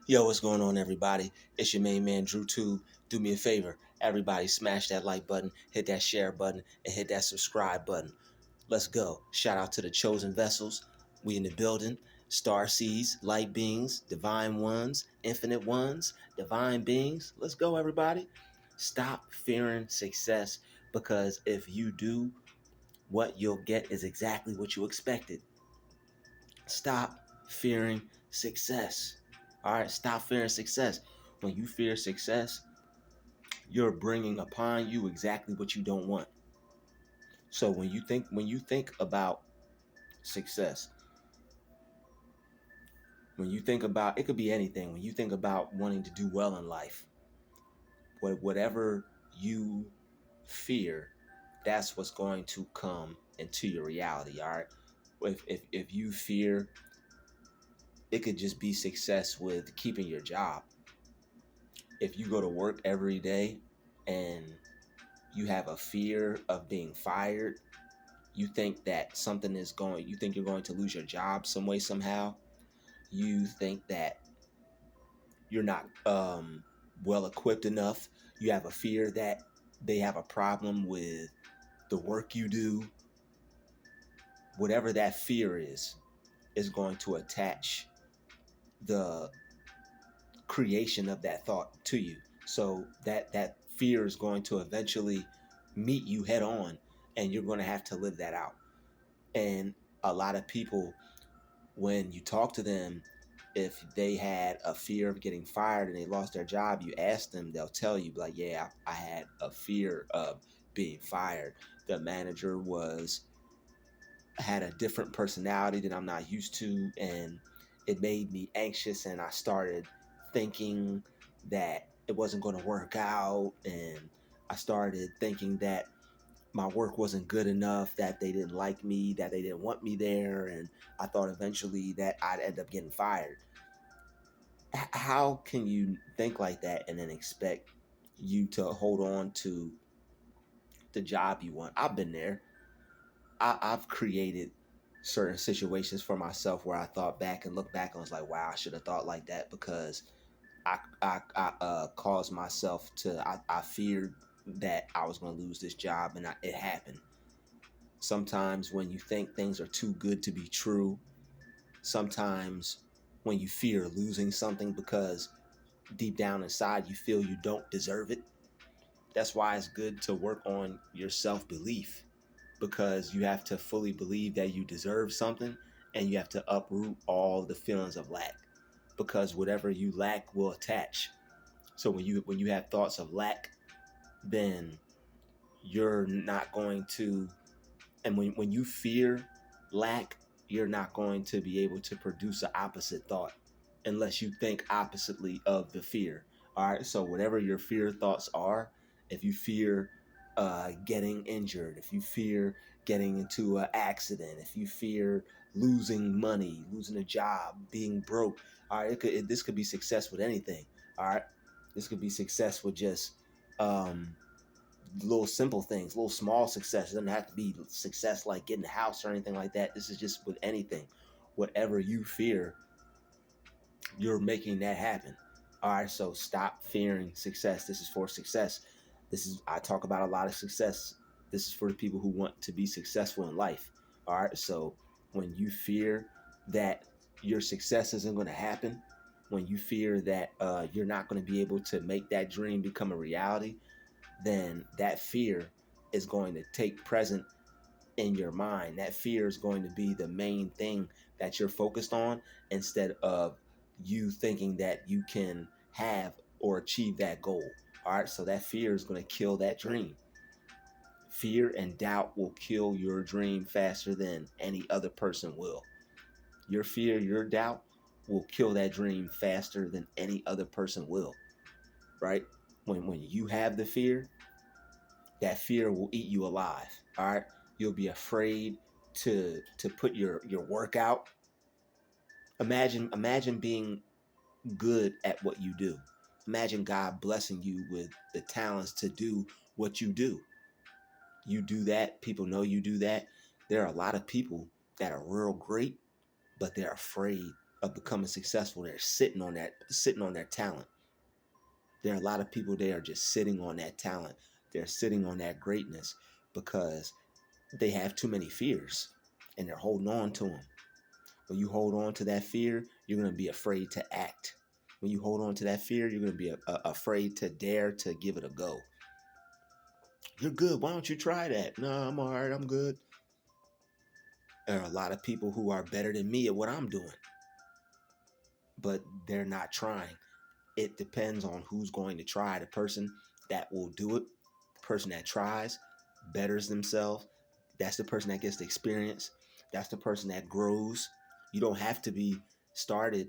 Yo, what's going on, everybody? It's your main man, Druuill. Do me a favor, everybody, smash that like button, hit that share button, and hit that subscribe button. Let's go. Shout out to the chosen vessels. We in the building. Star seeds, light beings, divine ones, infinite ones, divine beings. Let's go, everybody. Stop fearing success because if you do, what you'll get is exactly what you expected. Stop fearing success. All right, stop fearing success. When you fear success, you're bringing upon you exactly what you don't want. So when you think about success, when you think about, it could be anything. When you think about wanting to do well in life, whatever you fear, that's what's going to come into your reality. All right. If you fear, it could just be success with keeping your job. If you go to work every day and you have a fear of being fired, you think that you think you're going to lose your job some way, somehow, you think that you're not well equipped enough, you have a fear that they have a problem with the work you do, whatever that fear is going to attach the creation of that thought to you. So that fear is going to eventually meet you head on, and you're going to have to live that out. And a lot of people, when you talk to them, if they had a fear of getting fired and they lost their job, you ask them, they'll tell you like, yeah, I had a fear of being fired. The manager was had a different personality that I'm not used to, and it made me anxious, and I started thinking that it wasn't going to work out, and I started thinking that my work wasn't good enough, that they didn't like me, that they didn't want me there, and I thought eventually that I'd end up getting fired. How can you think like that and then expect you to hold on to the job you want? I've been there. I've created certain situations for myself where I thought back and look back and was like, wow, I should have thought like that, because I caused myself to, I feared that I was going to lose this job, and it happened. Sometimes when you think things are too good to be true, sometimes when you fear losing something because deep down inside you feel you don't deserve it, that's why it's good to work on your self belief, because you have to fully believe that you deserve something, and you have to uproot all the feelings of lack, because whatever you lack will attach. So when you have thoughts of lack, then you're not going to, and when you fear lack, you're not going to be able to produce an opposite thought unless you think oppositely of the fear. All right, so whatever your fear thoughts are, if you fear getting injured, if you fear getting into an accident, if you fear losing money, losing a job, being broke, all right, this could be success with anything. All right, this could be success with just um, little simple things, little small success. It doesn't have to be success like getting a house or anything like that. This is just with anything. Whatever you fear, you're making that happen. All right, so stop fearing success. This is for success. I talk about a lot of success. This is for the people who want to be successful in life. All right, so when you fear that your success isn't going to happen, when you fear that you're not going to be able to make that dream become a reality, then that fear is going to take present in your mind. That fear is going to be the main thing that you're focused on, instead of you thinking that you can have or achieve that goal. All right, so that fear is going to kill that dream. Fear and doubt will kill your dream faster than any other person will. Your fear, your doubt will kill that dream faster than any other person will, right? When you have the fear, that fear will eat you alive. All right, you'll be afraid to put your work out. Imagine being good at what you do. Imagine God blessing you with the talents to do what you do. You do that, people know you do that. There are a lot of people that are real great, but they're afraid of becoming successful, they're sitting on their talent. There are a lot of people, they are just sitting on that talent. They're sitting on that greatness because they have too many fears and they're holding on to them. When you hold on to that fear, you're going to be afraid to act. When you hold on to that fear, you're going to be afraid to dare to give it a go. You're good. Why don't you try that? No, I'm all right. I'm good. There are a lot of people who are better than me at what I'm doing, but they're not trying. It depends on who's going to try. The person that will do it, the person that tries, betters themselves. That's the person that gets the experience. That's the person that grows. You don't have to be started.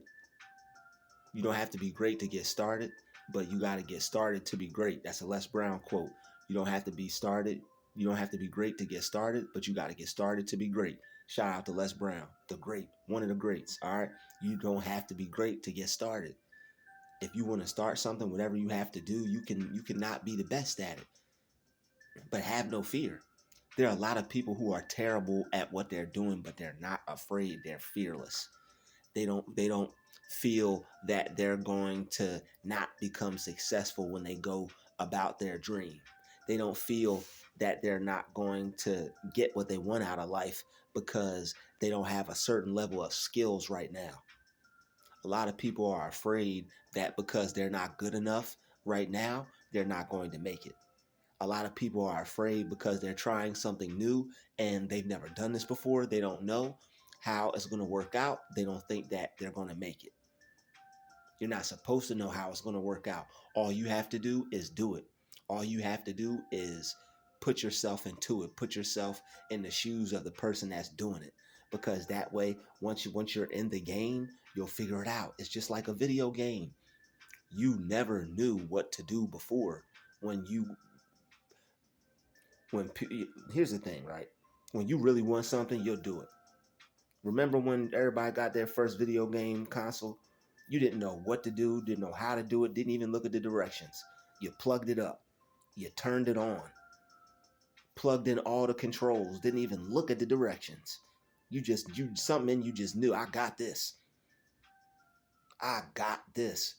You don't have to be great to get started, but you got to get started to be great. That's a Les Brown quote. You don't have to be started. You don't have to be great to get started, but you got to get started to be great. Shout out to Les Brown, the great, one of the greats. All right. You don't have to be great to get started. If you want to start something, whatever you have to do, you cannot be the best at it. But have no fear. There are a lot of people who are terrible at what they're doing, but they're not afraid. They're fearless. They don't feel that they're going to not become successful when they go about their dream. They don't feel that they're not going to get what they want out of life because they don't have a certain level of skills right now. A lot of people are afraid that because they're not good enough right now, they're not going to make it. A lot of people are afraid because they're trying something new and they've never done this before. They don't know how it's going to work out. They don't think that they're going to make it. You're not supposed to know how it's going to work out. All you have to do is do it. All you have to do is put yourself into it. Put yourself in the shoes of the person that's doing it. Because that way, once you're in the game, you'll figure it out. It's just like a video game. You never knew what to do before. When you when Here's the thing, right? When you really want something, you'll do it. Remember when everybody got their first video game console? You didn't know what to do, didn't know how to do it, didn't even look at the directions. You plugged it up, you turned it on, plugged in all the controls, didn't even look at the directions. You something you just knew. I got this. I got this.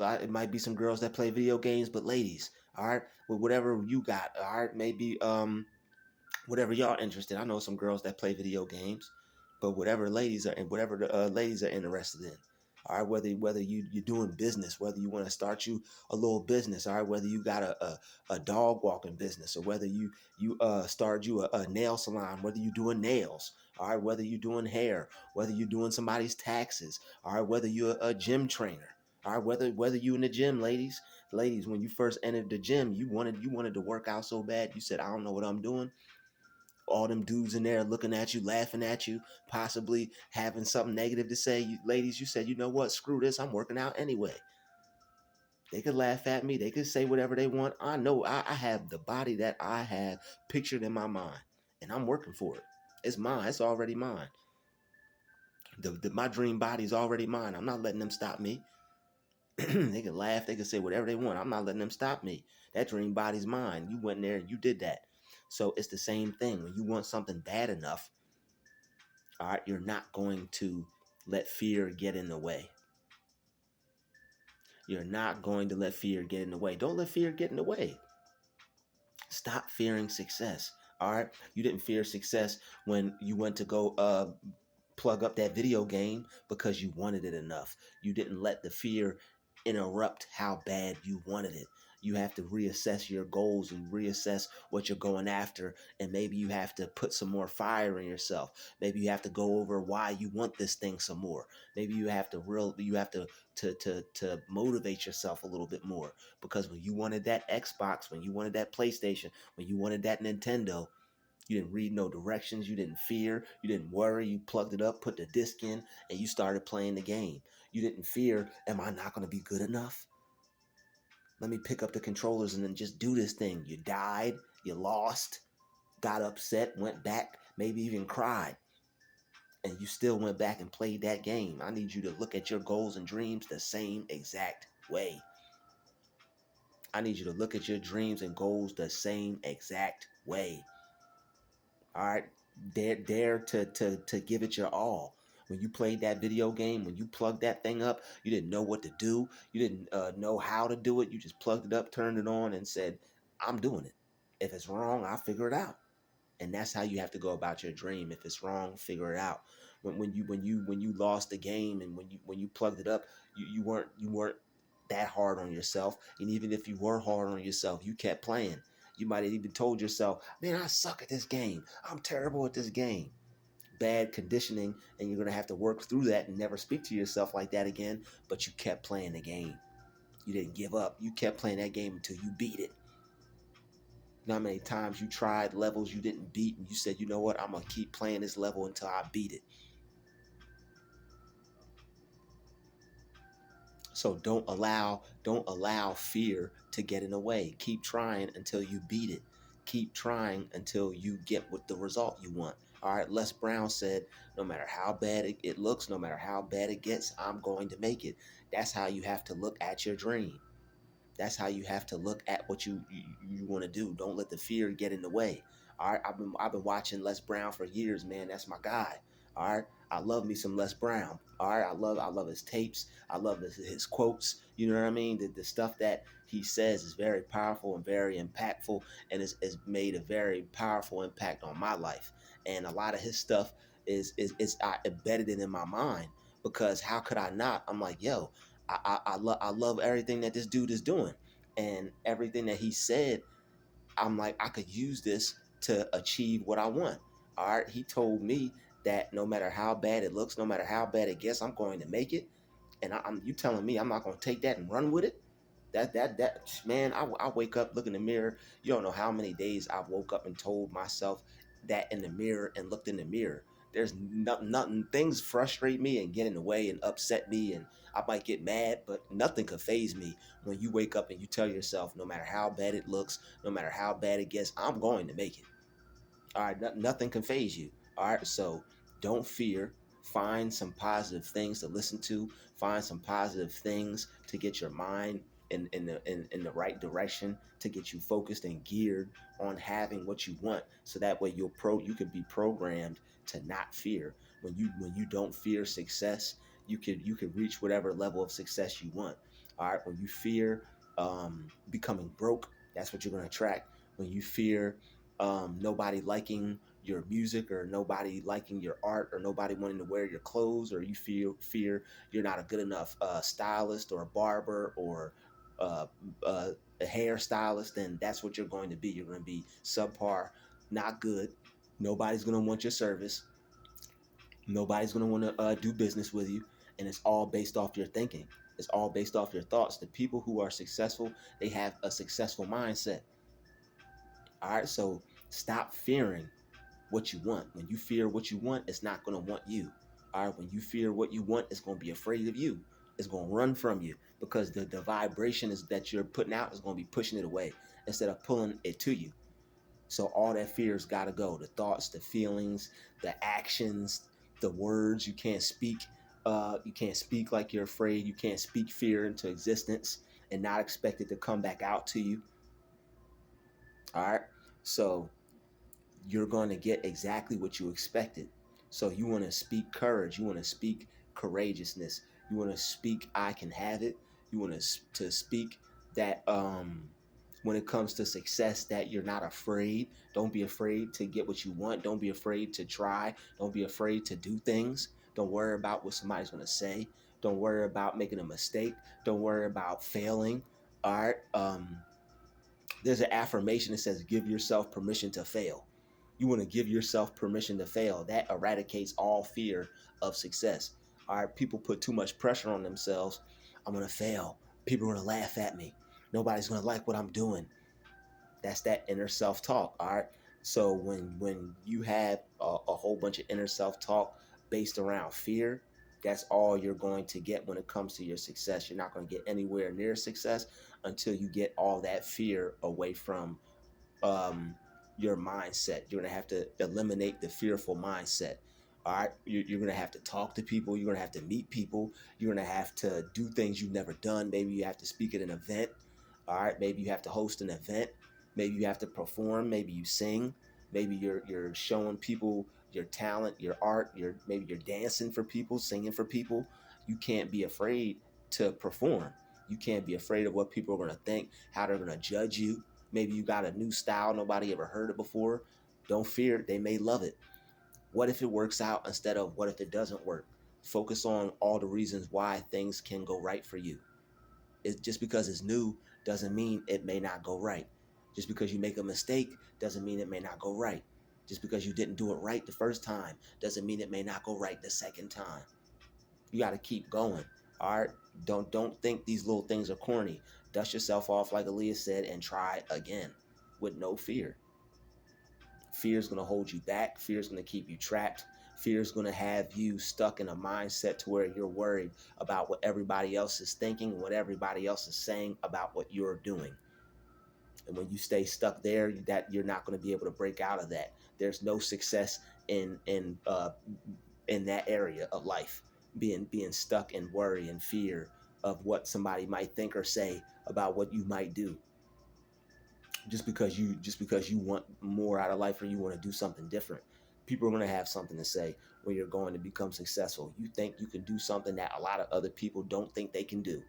It might be some girls that play video games, but ladies, all right, with whatever you got, all right, maybe whatever y'all interested. I know some girls that play video games, but whatever the ladies are interested in. All right, whether you're doing business, whether you want to start you a little business, all right, whether you got a dog walking business, or whether you start you a nail salon, whether you doing nails, all right, whether you doing hair, whether you doing somebody's taxes, all right, whether you're a gym trainer, all right, whether you in the gym, ladies, when you first entered the gym, you wanted to work out so bad, you said, I don't know what I'm doing. All them dudes in there looking at you, laughing at you, possibly having something negative to say. Ladies, you said, you know what? Screw this. I'm working out anyway. They could laugh at me. They could say whatever they want. I know I have the body that I have pictured in my mind, and I'm working for it. It's mine. It's already mine. My dream body is already mine. I'm not letting them stop me. They can laugh. They can say whatever they want. I'm not letting them stop me. That dream body's mine. You went there and you did that. So it's the same thing. When you want something bad enough, all right, you're not going to let fear get in the way. You're not going to let fear get in the way. Don't let fear get in the way. Stop fearing success. All right. You didn't fear success when you went to go plug up that video game because you wanted it enough. You didn't let the fear interrupt how bad you wanted it. You have to reassess your goals and reassess what you're going after. And maybe you have to put some more fire in yourself. Maybe you have to go over why you want this thing some more. Maybe you have to motivate yourself a little bit more. Because when you wanted that Xbox, when you wanted that PlayStation, when you wanted that Nintendo, you didn't read no directions. You didn't fear. You didn't worry. You plugged it up, put the disc in, and you started playing the game. You didn't fear, am I not going to be good enough? Let me pick up the controllers and then just do this thing. You died. You lost. Got upset. Went back. Maybe even cried. And you still went back and played that game. I need you to look at your goals and dreams the same exact way. I need you to look at your dreams and goals the same exact way. All right, dare to give it your all. When you played that video game, when you plugged that thing up, you didn't know what to do. You didn't know how to do it. You just plugged it up, turned it on, and said, I'm doing it. If it's wrong, I'll figure it out. And that's how you have to go about your dream. If it's wrong, figure it out. When you lost the game, and when you plugged it up, you weren't that hard on yourself. And even if you were hard on yourself, you kept playing. You might have even told yourself, man, I suck at this game. I'm terrible at this game. Bad conditioning, and you're gonna have to work through that and never speak to yourself like that again. But you kept playing the game. You didn't give up. You kept playing that game until you beat it. You know how many times you tried levels you didn't beat, and you said, you know what, I'm gonna keep playing this level until I beat it. So don't allow fear to get in the way. Keep trying until you beat it. Keep trying until you get what the result you want. All right, Les Brown said, no matter how bad it looks, no matter how bad it gets, I'm going to make it. That's how you have to look at your dream. That's how you have to look at what you want to do. Don't let the fear get in the way. All right, I've been watching Les Brown for years, man. That's my guy. All right, I love me some Les Brown. All right, I love his tapes. I love his quotes. You know what I mean? The stuff that he says is very powerful and very impactful, and it's made a very powerful impact on my life. And a lot of his stuff is I embedded it in my mind, because how could I not? I'm like, yo, I love everything that this dude is doing, and everything that he said. I'm like, I could use this to achieve what I want. All right, he told me that no matter how bad it looks, no matter how bad it gets, I'm going to make it. And I'm you telling me I'm not going to take that and run with it? That man, I wake up, look in the mirror. You don't know how many days I've woke up and told myself that in the mirror, and looked in the mirror. There's nothing. Things frustrate me and get in the way and upset me, and I might get mad, but nothing could phase me when you wake up and you tell yourself, no matter how bad it looks, no matter how bad it gets, I'm going to make it. All right, nothing can phase you. All right, so don't fear. Find some positive things to listen to. Find some positive things to get your mind in the right direction, to get you focused and geared on having what you want. So that way you can be programmed to not fear. When you don't fear success, you can reach whatever level of success you want. All right, when you fear becoming broke, that's what you're going to attract. When you fear nobody liking your music, or nobody liking your art, or nobody wanting to wear your clothes, or you fear you're not a good enough stylist or a barber or uh, uh, a hairstylist, then that's what you're going to be. You're going to be subpar, not good. Nobody's going to want your service. Nobody's going to want to do business with you. And it's all based off your thinking. It's all based off your thoughts. The people who are successful, they have a successful mindset. All right, so stop fearing what you want. When you fear what you want, it's not going to want you. All right, when you fear what you want, it's going to be afraid of you. It's going to run from you, because the vibration is that you're putting out is going to be pushing it away instead of pulling it to you. So all that fear's got to go. The thoughts, the feelings, the actions, the words. You can't speak like you're afraid. You can't speak fear into existence and not expect it to come back out to you. All right. So you're going to get exactly what you expected. So you want to speak courage. You want to speak courageousness. You want to speak I can have it. You want to speak that when it comes to success, that you're not afraid. Don't be afraid to get what you want. Don't be afraid to try. Don't be afraid to do things. Don't worry about what somebody's going to say. Don't worry about making a mistake. Don't worry about failing. All right. There's an affirmation that says, give yourself permission to fail. You want to give yourself permission to fail. That eradicates all fear of success. All right, people put too much pressure on themselves. I'm going to fail. People are going to laugh at me. Nobody's going to like what I'm doing. That's that inner self-talk. All right. So when you have a whole bunch of inner self-talk based around fear, that's all you're going to get when it comes to your success. You're not going to get anywhere near success until you get all that fear away from um, your mindset. You're going to have to eliminate the fearful mindset. All right. You're going to have to talk to people. You're going to have to meet people. You're going to have to do things you've never done. Maybe you have to speak at an event. All right. Maybe you have to host an event. Maybe you have to perform. Maybe you sing. Maybe you're showing people your talent, your art, your maybe you're dancing for people, singing for people. You can't be afraid to perform. You can't be afraid of what people are going to think, how they're going to judge you. Maybe you got a new style, nobody ever heard it before. Don't fear, they may love it. What if it works out instead of what if it doesn't work? Focus on all the reasons why things can go right for you. It's just because it's new doesn't mean it may not go right. Just because you make a mistake doesn't mean it may not go right. Just because you didn't do it right the first time doesn't mean it may not go right the second time. You got to keep going. All right. Don't think these little things are corny. Dust yourself off, like Aaliyah said, and try again with no fear. Fear is going to hold you back. Fear is going to keep you trapped. Fear is going to have you stuck in a mindset to where you're worried about what everybody else is thinking, what everybody else is saying about what you're doing. And when you stay stuck there, that you're not going to be able to break out of that. There's no success in that area of life. Being stuck in worry and fear of what somebody might think or say about what you might do, just because you want more out of life or you want to do something different. People are going to have something to say when you're going to become successful. You think you can do something that a lot of other people don't think they can do.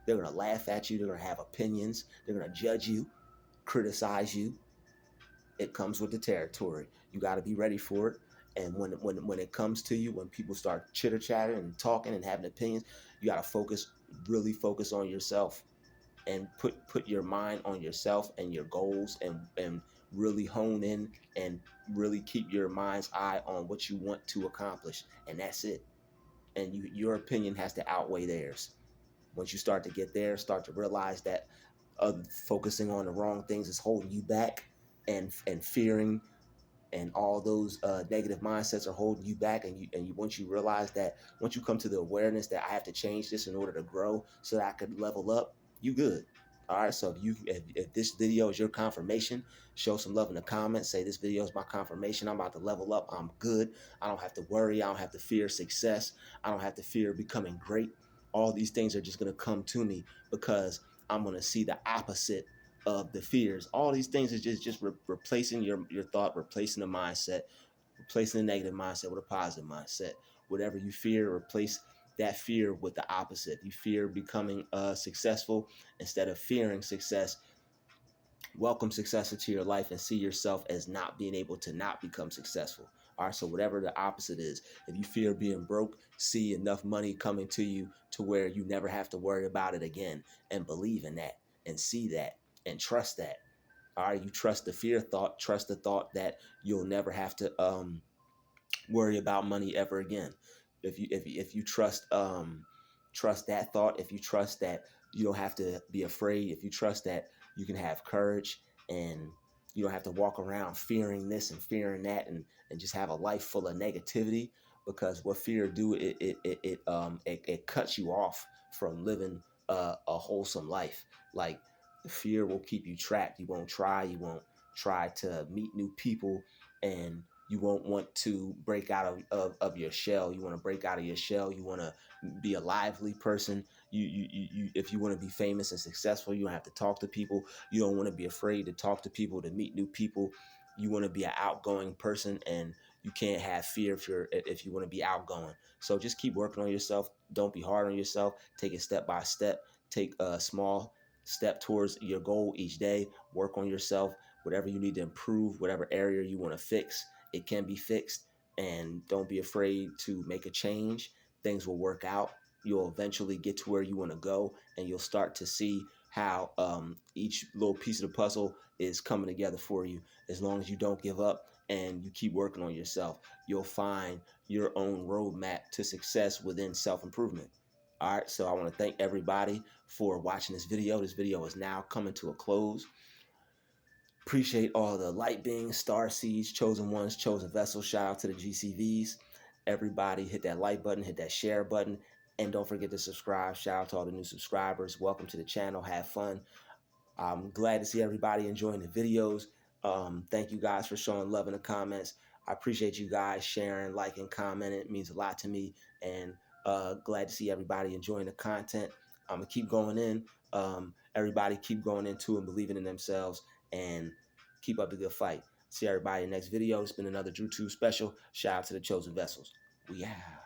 They're going to laugh at you. They're going to have opinions. They're going to judge you, criticize you. It comes with the territory. You got to be ready for it. And when it comes to you, when people start chitter chattering and talking and having opinions, you got to really focus on yourself, and put your mind on yourself and your goals, and really hone in and really keep your mind's eye on what you want to accomplish, and that's it. And your opinion has to outweigh theirs. Once you start to get there, start to realize that focusing on the wrong things is holding you back, and fearing and all those negative mindsets are holding you back, and you once you realize that, once you come to the awareness that I have to change this in order to grow so that I could level up, you good. All right, so if this video is your confirmation, show some love in the comments. Say this video is my confirmation. I'm about to level up. I'm good. I don't have to worry. I don't have to fear success. I don't have to fear becoming great. All these things are just going to come to me because I'm going to see the opposite of the fears. All these things is just replacing your thought, replacing the mindset, replacing the negative mindset with a positive mindset. Whatever you fear, replace that fear with the opposite. You fear becoming successful. Instead of fearing success, welcome success into your life and see yourself as not being able to not become successful. All right, so whatever the opposite is, if you fear being broke, see enough money coming to you to where you never have to worry about it again, and believe in that, and see that, and trust that. All right, you trust the fear thought, trust the thought that you'll never have to worry about money ever again. If you trust that thought, if you trust that you don't have to be afraid, if you trust that you can have courage, and you don't have to walk around fearing this and fearing that, and just have a life full of negativity. Because what fear do, it cuts you off from living a wholesome life. Like, fear will keep you trapped. You won't try to meet new people, and you won't want to break out of your shell. You want to break out of your shell. You want to be a lively person. If you want to be famous and successful, you don't have to talk to people. You don't want to be afraid to talk to people, to meet new people. You want to be an outgoing person, and you can't have fear if you want to be outgoing. So just keep working on yourself. Don't be hard on yourself. Take it step by step. Take a small step towards your goal each day. Work on yourself. Whatever you need to improve, whatever area you want to fix, it can be fixed. And don't be afraid to make a change. Things will work out. You'll eventually get to where you want to go, and you'll start to see how each little piece of the puzzle is coming together for you. As long as you don't give up and you keep working on yourself, you'll find your own roadmap to success within self-improvement. All right, so I want to thank everybody for watching this video. This video is now coming to a close. Appreciate all the light beings, star seeds, chosen ones, chosen vessels. Shout out to the GCVs. Everybody hit that like button, hit that share button, and don't forget to subscribe. Shout out to all the new subscribers. Welcome to the channel. Have fun. I'm glad to see everybody enjoying the videos. Thank you guys for showing love in the comments. I appreciate you guys sharing, liking, commenting. It means a lot to me. And glad to see everybody enjoying the content. I'm going to keep going in. Everybody keep going into and believing in themselves, and keep up the good fight. See everybody in the next video. It's been another Druuill special. Shout out to the chosen vessels. We out.